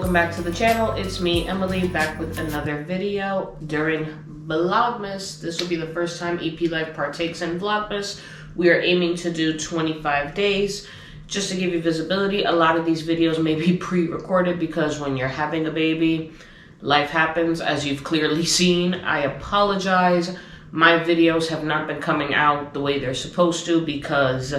welcome back to the channel. It's me, Emily, back with another video during Vlogmas. This will be the first time EP Life partakes in Vlogmas. We are aiming to do 25 days. Just to give you visibility, a lot of these videos may be pre-recorded because when you're having a baby, life happens, as you've clearly seen. I apologize. My videos have not been coming out the way they're supposed to because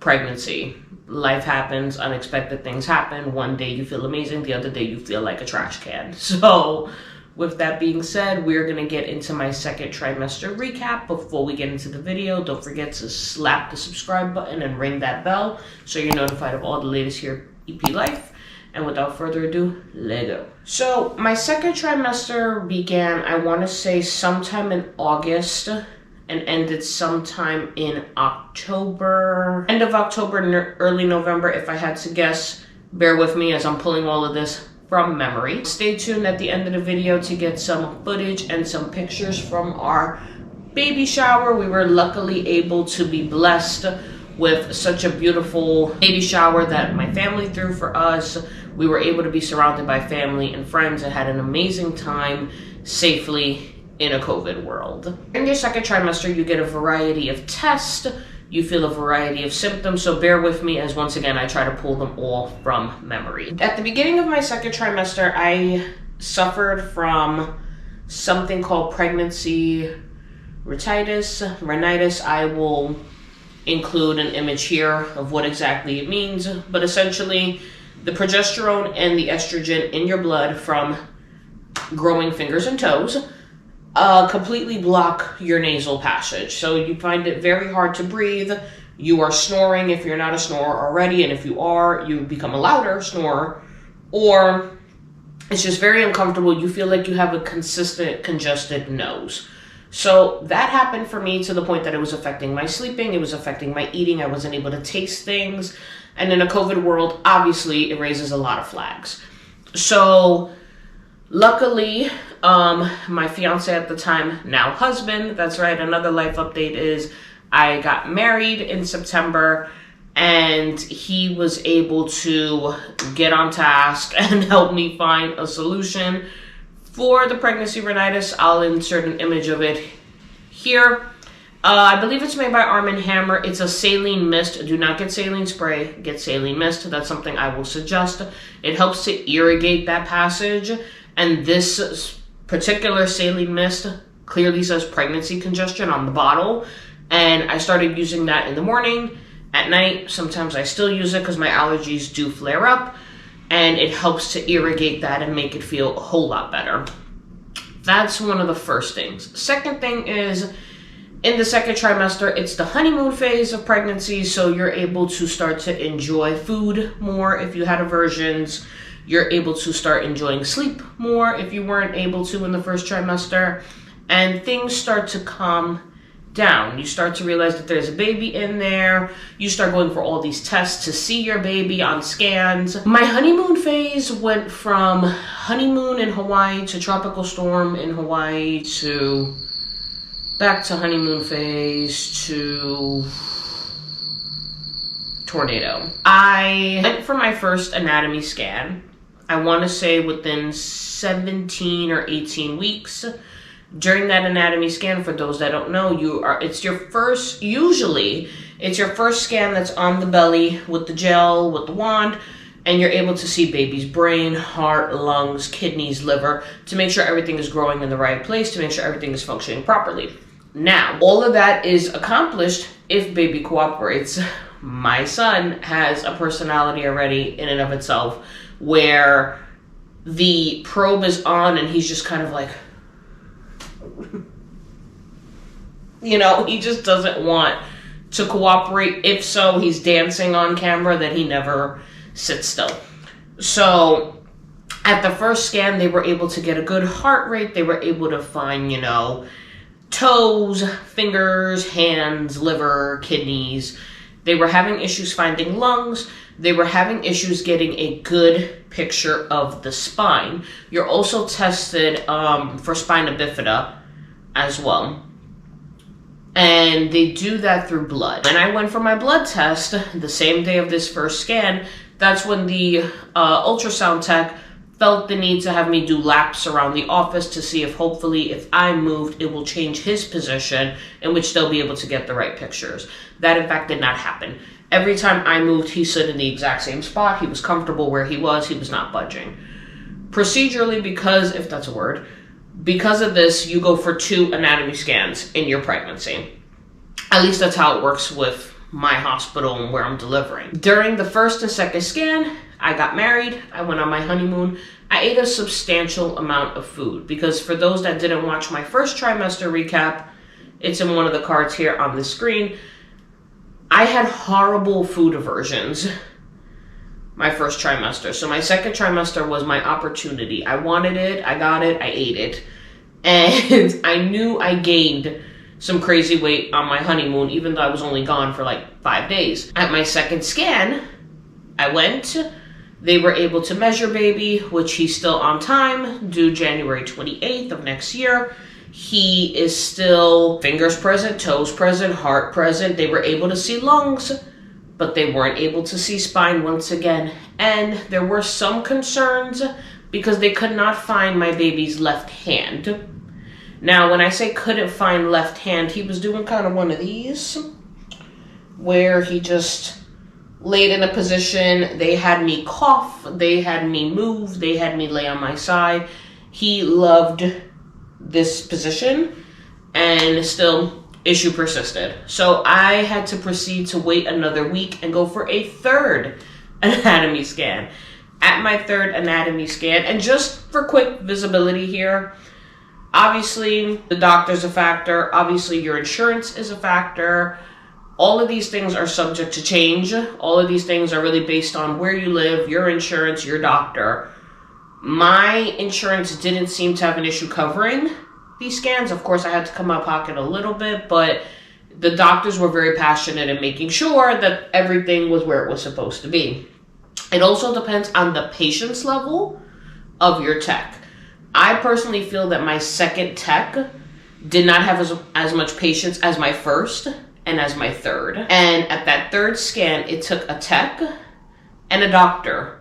pregnancy. Life happens, unexpected things happen. One day you feel amazing, the other day you feel like a trash can. So with that being said, we're gonna get into my second trimester recap. Before we get into the video, don't forget to slap the subscribe button and ring that bell so you're notified of all the latest here at EP Life. And without further ado, let's go. So my second trimester began, I wanna say sometime in August, and ended sometime in October, end of October, early November, if I had to guess. Bear with me as I'm pulling all of this from memory. Stay tuned at the end of the video to get some footage and some pictures from our baby shower. We were luckily able to be blessed with such a beautiful baby shower that my family threw for us. We were able to be surrounded by family and friends and had an amazing time safely in a COVID world. In your second trimester, you get a variety of tests, you feel a variety of symptoms, so bear with me as once again I try to pull them all from memory. At the beginning of my second trimester, I suffered from something called pregnancy Rhinitis. I will include an image here of what exactly it means, but essentially the progesterone and the estrogen in your blood from growing fingers and toes completely block your nasal passage. So you find it very hard to breathe. You are snoring if you're not a snorer already, and if you are, you become a louder snorer, or it's just very uncomfortable. You feel like you have a consistent congested nose. So that happened for me to the point that it was affecting my sleeping, it was affecting my eating, I wasn't able to taste things, and in a COVID world, obviously, it raises a lot of flags. So luckily, my fiance at the time, now husband, that's right, another life update is I got married in September and he was able to get on task and help me find a solution for the pregnancy rhinitis. I'll insert an image of it here. I believe it's made by Arm & Hammer. It's a saline mist. Do not get saline spray, get saline mist. That's something I will suggest. It helps to irrigate that passage. And this particular saline mist clearly says pregnancy congestion on the bottle. And I started using that in the morning, at night. Sometimes I still use it because my allergies do flare up. And it helps to irrigate that and make it feel a whole lot better. That's one of the first things. Second thing is, in the second trimester, it's the honeymoon phase of pregnancy. So you're able to start to enjoy food more if you had aversions. You're able to start enjoying sleep more if you weren't able to in the first trimester. And things start to calm down. You start to realize that there's a baby in there. You start going for all these tests to see your baby on scans. My honeymoon phase went from honeymoon in Hawaii to tropical storm in Hawaii to back to honeymoon phase to tornado. I went for my first anatomy scan. I want to say within 17 or 18 weeks. During that anatomy scan, for those that don't know, usually it's your first scan that's on the belly with the gel, with the wand, and you're able to see baby's brain, heart, lungs, kidneys, liver, to make sure everything is growing in the right place, to make sure everything is functioning properly. Now, all of that is accomplished if baby cooperates. My son has a personality already in and of itself where the probe is on and he's just kind of like, you know, he just doesn't want to cooperate. If so, he's dancing on camera, that he never sits still. So at the first scan, they were able to get a good heart rate. They were able to find, you know, toes, fingers, hands, liver, kidneys. They were having issues finding lungs. They were having issues getting a good picture of the spine. You're also tested for spina bifida as well. And they do that through blood. And I went for my blood test the same day of this first scan That's when the ultrasound tech felt the need to have me do laps around the office to see if hopefully if I moved, it will change his position, in which they'll be able to get the right pictures. That in fact did not happen. Every time I moved, he stood in the exact same spot. He was comfortable where he was not budging. Procedurally, because, if that's a word, because of this, you go for 2 anatomy scans in your pregnancy. At least that's how it works with my hospital and where I'm delivering. During the first and second scan, I got married, I went on my honeymoon. I ate a substantial amount of food because for those that didn't watch my first trimester recap, it's in one of the cards here on the screen. I had horrible food aversions my first trimester. So my second trimester was my opportunity. I wanted it, I got it, I ate it. And I knew I gained some crazy weight on my honeymoon, even though I was only gone for like 5 days. At my second scan, I went. They were able to measure baby, which he's still on time, due January 28th of next year. He is still fingers present, toes present, heart present. They were able to see lungs, but they weren't able to see spine once again. And there were some concerns because they could not find my baby's left hand. Now, when I say couldn't find left hand, he was doing kind of one of these, where he just laid in a position. They had me cough, they had me move, they had me lay on my side. He loved this position, and still, issue persisted. So I had to proceed to wait another week and go for a 3rd anatomy scan. At my 3rd anatomy scan, and just for quick visibility here, obviously, the doctor's a factor. Obviously, your insurance is a factor. All of these things are subject to change. All of these things are really based on where you live, your insurance, your doctor. My insurance didn't seem to have an issue covering these scans. Of course, I had to come out of pocket a little bit, but the doctors were very passionate in making sure that everything was where it was supposed to be. It also depends on the patient's level of your tech. I personally feel that my second tech did not have as much patience as my first and as my 3rd. And at that 3rd scan, it took a tech and a doctor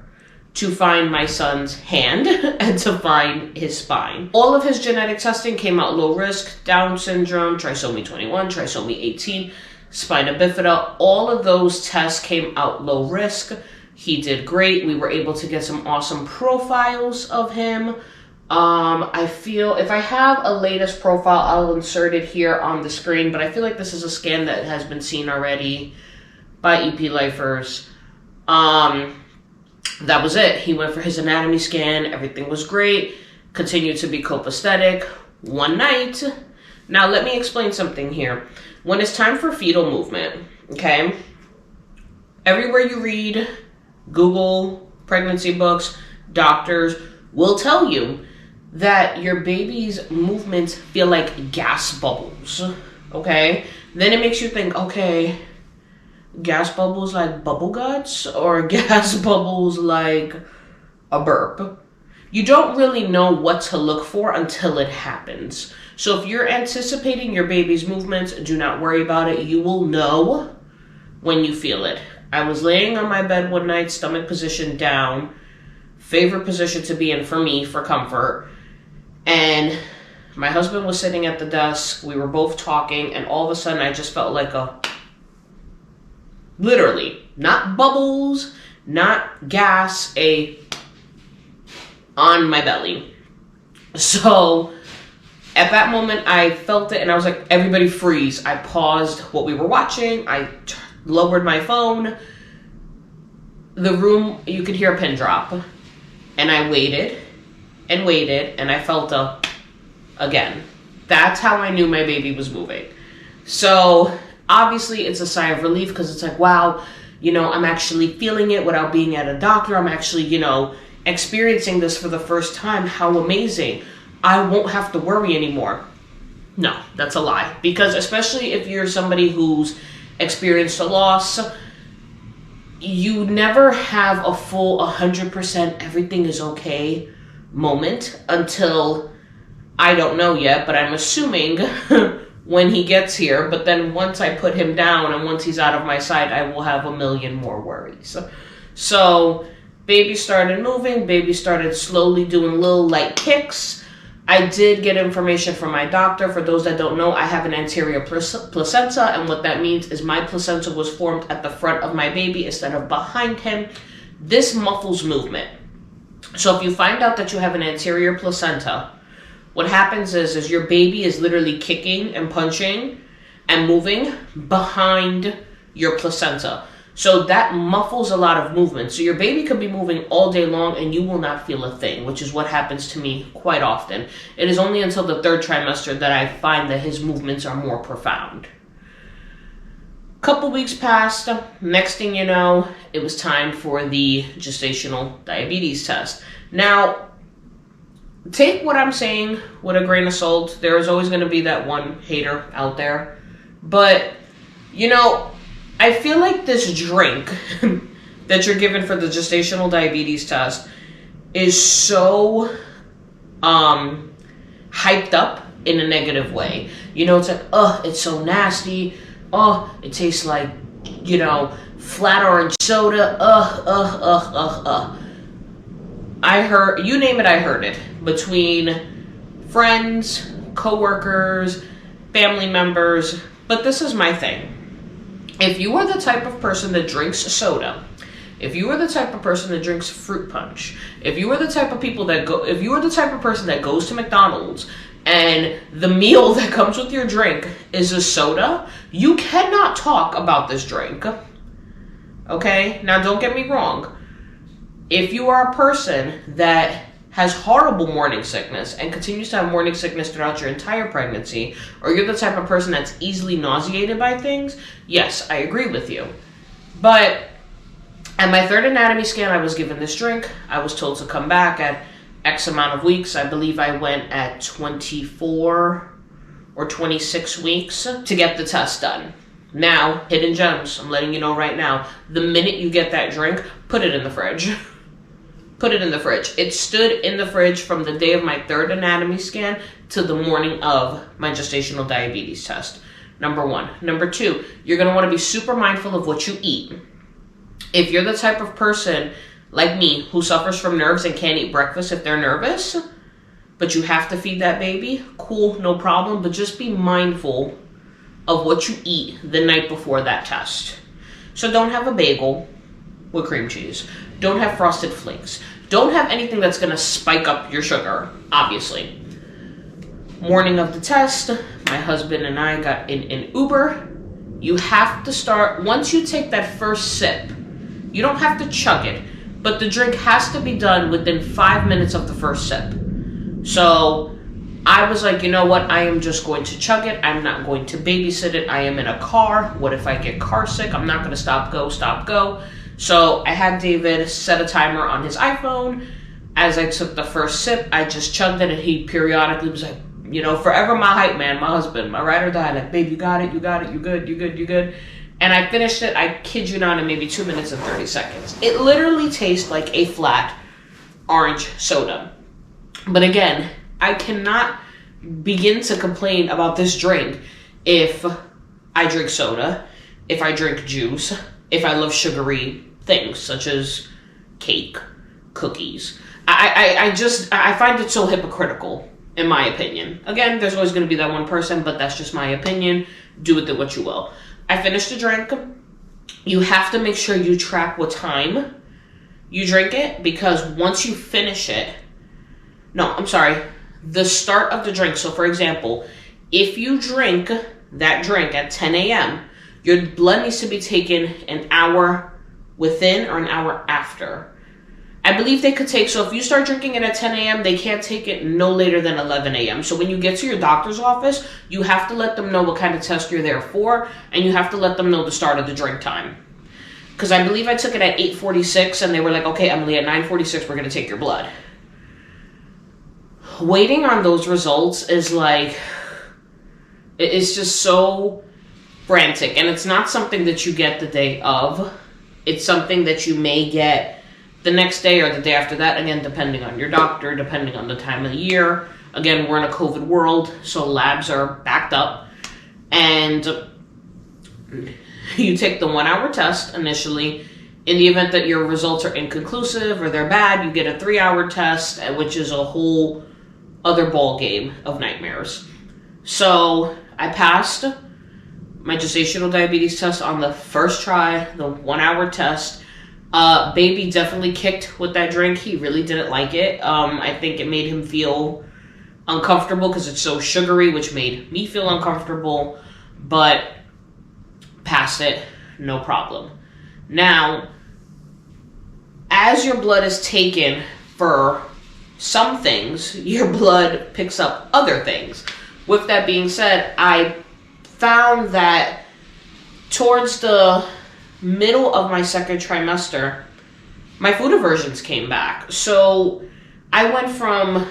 to find my son's hand and to find his spine. All of his genetic testing came out low risk: Down syndrome, trisomy 21, trisomy 18, spina bifida. All of those tests came out low risk. He did great. We were able to get some awesome profiles of him. I feel if I have a latest profile, I'll insert it here on the screen, but I feel like this is a scan that has been seen already by EP lifers. That was it. He went for his anatomy scan. Everything was great. Continued to be copacetic. One night. Now, let me explain something here. When it's time for fetal movement, okay, everywhere you read, Google, pregnancy books, doctors will tell you that your baby's movements feel like gas bubbles, okay? Then it makes you think, okay, gas bubbles like bubble guts or gas bubbles like a burp? You don't really know what to look for until it happens. So if you're anticipating your baby's movements, do not worry about it. You will know when you feel it. I was laying on my bed one night, stomach position down, favorite position to be in for me for comfort. And my husband was sitting at the desk. We were both talking, and all of a sudden I just felt like literally, not bubbles, not gas, on my belly. So at that moment I felt it and I was like, everybody freeze. I paused what we were watching. I lowered my phone. The room, you could hear a pin drop. And I waited and waited, and I felt again. That's how I knew my baby was moving. So obviously it's a sigh of relief because it's like, wow, I'm actually feeling it without being at a doctor. I'm actually, experiencing this for the first time. How amazing. I won't have to worry anymore. No, that's a lie. Because especially if you're somebody who's experienced a loss, you never have a full 100% everything is okay moment until, I don't know yet, but I'm assuming when he gets here. But then once I put him down and once he's out of my sight, I will have a million more worries. So baby started moving, baby started slowly doing little light kicks. I did get information from my doctor. For those that don't know, I have an anterior placenta, and what that means is my placenta was formed at the front of my baby instead of behind him. This muffles movement. So if you find out that you have an anterior placenta, what happens is your baby is literally kicking and punching and moving behind your placenta. So that muffles a lot of movement. So your baby could be moving all day long and you will not feel a thing, which is what happens to me quite often. It is only until the 3rd trimester that I find that his movements are more profound. Couple weeks passed. Next thing you know, it was time for the gestational diabetes test. Now, take what I'm saying with a grain of salt. There is always going to be that one hater out there. But, you know, I feel like this drink that you're given for the gestational diabetes test is so hyped up in a negative way. You know, it's like, oh, it's so nasty. Oh, it tastes like, you know, flat orange soda. I heard, you name it, I heard it. Between friends, coworkers, family members. But this is my thing. If you are the type of person that drinks soda, if you are the type of person that drinks fruit punch, if you are the type of people that if you are the type of person that goes to McDonald's and the meal that comes with your drink is a soda, you cannot talk about this drink. Okay? Now don't get me wrong. If you are a person that has horrible morning sickness and continues to have morning sickness throughout your entire pregnancy, or you're the type of person that's easily nauseated by things, yes, I agree with you. But at my 3rd anatomy scan, I was given this drink. I was told to come back at X amount of weeks. I believe I went at 24 or 26 weeks to get the test done. Now, hidden gems, I'm letting you know right now, the minute you get that drink, put it in the fridge. Put it in the fridge. It stood in the fridge from the day of my 3rd anatomy scan to the morning of my gestational diabetes test. Number 1. Number 2, you're going to want to be super mindful of what you eat. If you're the type of person like me who suffers from nerves and can't eat breakfast if they're nervous, but you have to feed that baby, cool, no problem, but just be mindful of what you eat the night before that test. So don't have a bagel with cream cheese. Don't have Frosted Flakes. Don't have anything that's going to spike up your sugar, obviously. Morning of the test, my husband and I got in an Uber. You have to start, once you take that first sip, you don't have to chug it, but the drink has to be done within 5 minutes of the first sip. So I was like, you know what? I am just going to chug it. I'm not going to babysit it. I am in a car. What if I get car sick? I'm not going to stop, go. So I had David set a timer on his iPhone. As I took the first sip, I just chugged it, and he periodically was like, you know, forever my hype man, my husband, my ride or die, like, babe, you got it, you good. And I finished it, I kid you not, in maybe 2 minutes and 30 seconds. It literally tastes like a flat orange soda. But again, I cannot begin to complain about this drink if I drink soda, if I drink juice, if I love sugary things such as cake, cookies. I find it so hypocritical, in my opinion. Again, there's always going to be that one person, but that's just my opinion. Do with it what you will. I finished the drink. You have to make sure you track what time you drink it, because once you finish it, the start of the drink. So for example, if you drink that drink at 10 a.m., your blood needs to be taken an hour within or an hour after. I believe they could take, so if you start drinking it at 10 a.m., they can't take it no later than 11 a.m. So when you get to your doctor's office, you have to let them know what kind of test you're there for, and you have to let them know the start of the drink time. Because I believe I took it at 8:46, and they were like, okay, Emily, at 9:46, we're going to take your blood. Waiting on those results is like, it's just so frantic. And it's not something that you get the day of. It's something that you may get the next day or the day after that, again, depending on your doctor, depending on the time of the year. Again, we're in a COVID world, so labs are backed up. And you take the 1 hour test initially, In the event that your results are inconclusive or they're bad, you get a 3-hour test, which is a whole other ball game of nightmares. So I passed my gestational diabetes test on the first try, the 1-hour test. Baby definitely kicked with that drink. He really didn't like it. I think it made him feel uncomfortable because it's so sugary, which made me feel uncomfortable, but passed it, no problem. Now, as your blood is taken for some things, your blood picks up other things. With that being said, I found that towards the middle of my second trimester, my food aversions came back. So I went from,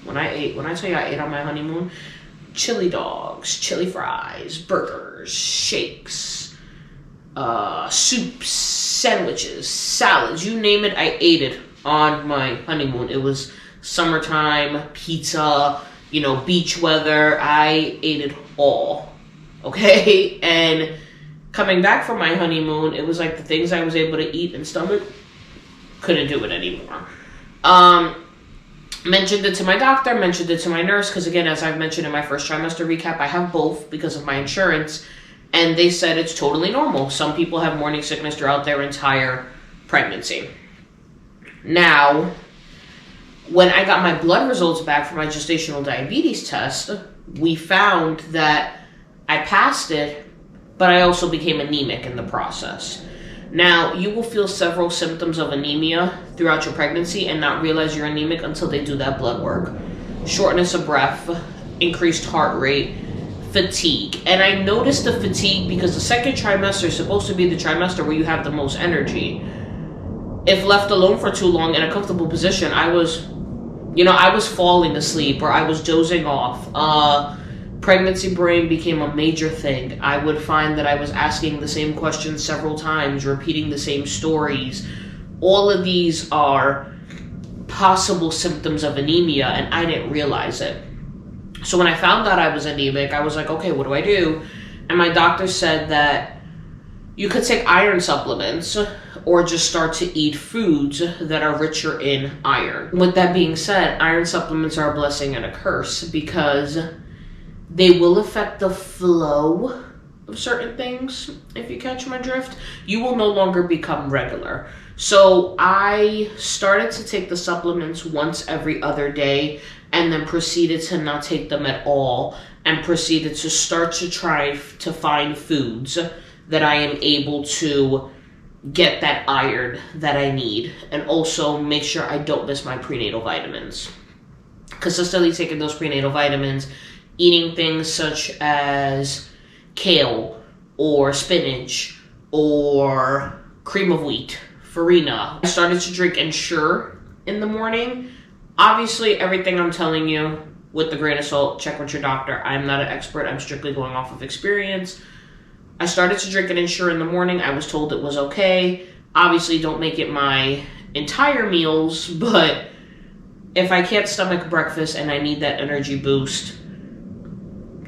when I tell you I ate on my honeymoon, chili dogs, chili fries, burgers, shakes, soups, sandwiches, salads, you name it, I ate it on my honeymoon. It was summertime, pizza, beach weather. I ate it all, okay? And coming back from my honeymoon, it was like the things I was able to eat and stomach, couldn't do it anymore. Mentioned it to my doctor, mentioned it to my nurse, because again, as I've mentioned in my first trimester recap, I have both because of my insurance, and they said it's totally normal. Some people have morning sickness throughout their entire pregnancy. Now, when I got my blood results back from my gestational diabetes test, we found that I passed it, but I also became anemic in the process. Now, you will feel several symptoms of anemia throughout your pregnancy and not realize you're anemic until they do that blood work. Shortness of breath, increased heart rate, fatigue. And I noticed the fatigue because the second trimester is supposed to be the trimester where you have the most energy. If left alone for too long in a comfortable position, I was falling asleep or I was dozing off. Pregnancy brain became a major thing. I would find that I was asking the same questions several times, repeating the same stories. All of these are possible symptoms of anemia, and I didn't realize it. So when I found out I was anemic, I was like, okay, what do I do? And my doctor said that you could take iron supplements or just start to eat foods that are richer in iron. With that being said, iron supplements are a blessing and a curse because they will affect the flow of certain things, if you catch my drift. You will no longer become regular. So I started to take the supplements once every other day and then proceeded to not take them at all and proceeded to start to try to find foods that I am able to get that iron that I need and also make sure I don't miss my prenatal vitamins. Consistently taking those prenatal vitamins, eating things such as kale or spinach or cream of wheat, farina. I started to drink Ensure in the morning. Obviously, everything I'm telling you with a grain of salt, check with your doctor. I'm not an expert. I'm strictly going off of experience. I started to drink an Ensure in the morning. I was told it was okay. Obviously, don't make it my entire meals, but if I can't stomach breakfast and I need that energy boost,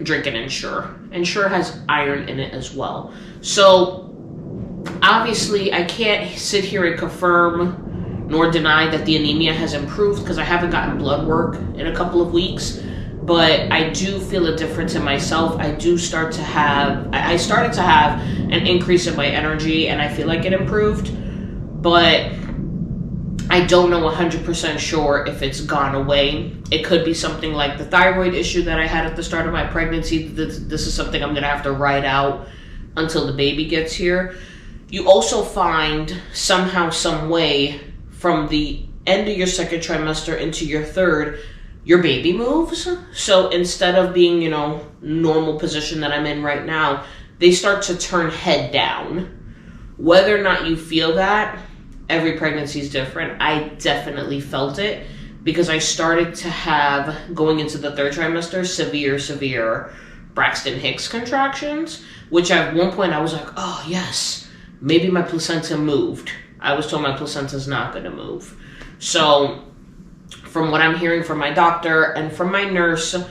drink an Ensure. Ensure has iron in it as well. So, obviously, I can't sit here and confirm nor deny that the anemia has improved because I haven't gotten blood work in a couple of weeks. But I do feel a difference in myself. I started to have an increase in my energy and I feel like it improved. But I don't know 100% sure if it's gone away. It could be something like the thyroid issue that I had at the start of my pregnancy. This is something I'm going to have to ride out until the baby gets here. You also find somehow, some way, from the end of your second trimester into your third, your baby moves. So instead of being, normal position that I'm in right now, they start to turn head down. Whether or not you feel that, every pregnancy is different. I definitely felt it because I started to have, going into the third trimester, severe Braxton Hicks contractions, which at one point I was like, oh yes, maybe my placenta moved. I was told my placenta's not going to move. So from what I'm hearing from my doctor and from my nurse, an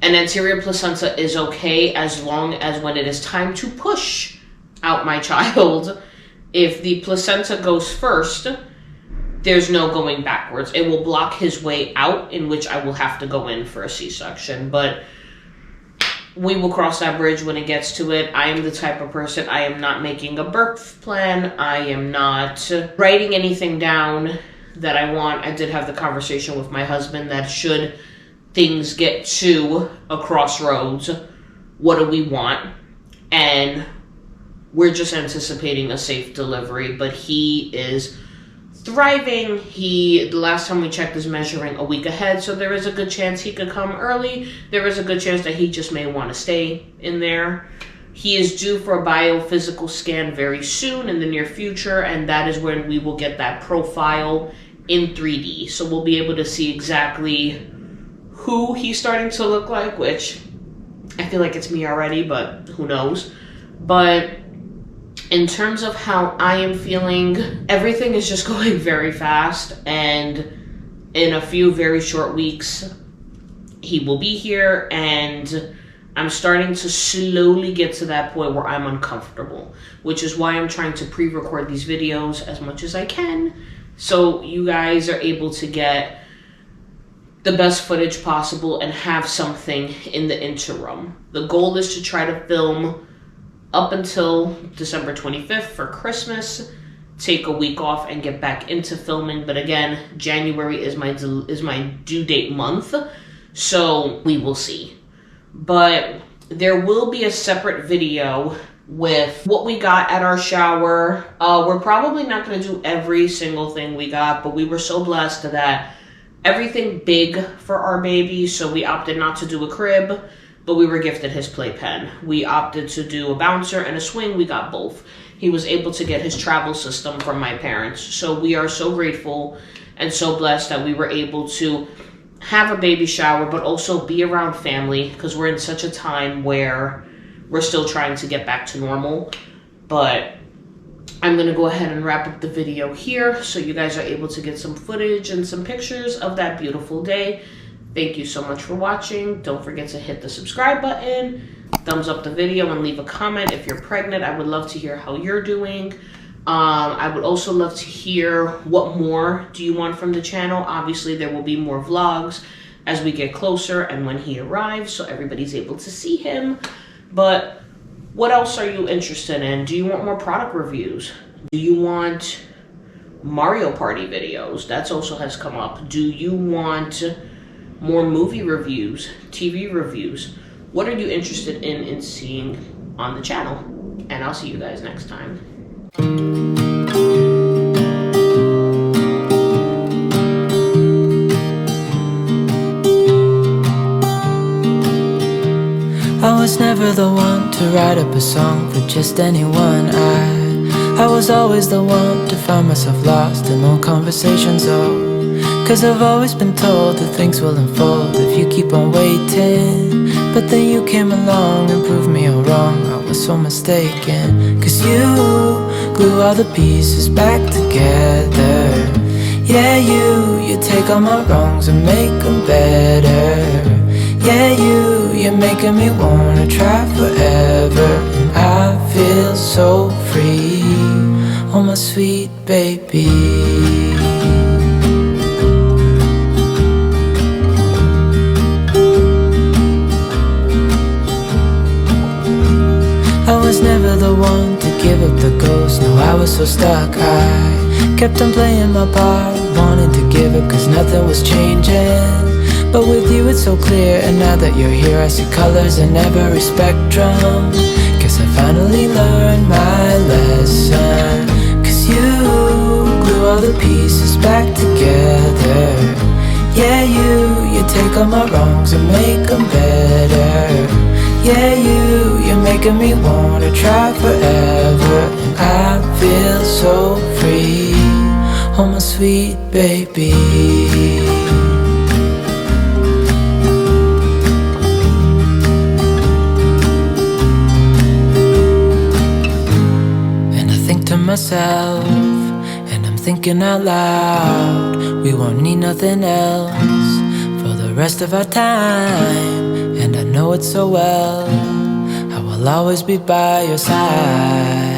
anterior placenta is okay as long as when it is time to push out my child, if the placenta goes first, there's no going backwards. It will block his way out, in which I will have to go in for a C-section. But we will cross that bridge when it gets to it. I am the type of person, I am not making a birth plan. I am not writing anything down that I want. I did have the conversation with my husband that should things get to a crossroads, what do we want? And we're just anticipating a safe delivery, but he is thriving. The last time we checked, is measuring a week ahead, so there is a good chance he could come early. There is a good chance that he just may want to stay in there. He is due for a biophysical scan very soon in the near future, and that is when we will get that profile in 3D. So we'll be able to see exactly who he's starting to look like, which I feel like it's me already, but who knows. But in terms of how I am feeling, everything is just going very fast, and in a few very short weeks, he will be here, and I'm starting to slowly get to that point where I'm uncomfortable, which is why I'm trying to pre-record these videos as much as I can, so you guys are able to get the best footage possible and have something in the interim. The goal is to try to film up until December 25th for Christmas, take a week off and get back into filming. But again, January is my due date month, so we will see. But there will be a separate video with what we got at our shower. We're probably not going to do every single thing we got, but we were so blessed that everything big for our baby, so we opted not to do a crib, but we were gifted his playpen. We opted to do a bouncer and a swing. We got both. He was able to get his travel system from my parents. So we are so grateful and so blessed that we were able to have a baby shower, but also be around family, because we're in such a time where we're still trying to get back to normal. But I'm going to go ahead and wrap up the video here so you guys are able to get some footage and some pictures of that beautiful day. Thank you so much for watching. Don't forget to hit the subscribe button, thumbs up the video, and leave a comment if you're pregnant. I would love to hear how you're doing. I would also love to hear what more do you want from the channel. Obviously, there will be more vlogs as we get closer and when he arrives, so everybody's able to see him. But what else are you interested in? Do you want more product reviews? Do you want Mario Party videos? That also has come up. Do you want more movie reviews, TV reviews? What are you interested in seeing on the channel? And I'll see you guys next time. I was never the one to write up a song for just anyone. I was always the one to find myself lost in long conversations, cause I've always been told that things will unfold if you keep on waiting. But then you came along and proved me all wrong. I was so mistaken, cause you glue all the pieces back together. Yeah, you take all my wrongs and make them better. Yeah, you're making me wanna try forever. And I feel so free, oh my sweet baby. I was never the one to give up the ghost. No, I was so stuck. I kept on playing my part, wanting to give up cause nothing was changing. But with you it's so clear, and now that you're here I see colors in every spectrum. Guess I finally learned my lesson. Cause you glue all the pieces back together. Yeah, you take all my wrongs and make them better. Yeah, you're making me wanna try forever. And I feel so free, oh my sweet baby. Myself, and I'm thinking out loud, we won't need nothing else for the rest of our time. And I know it so well, I will always be by your side.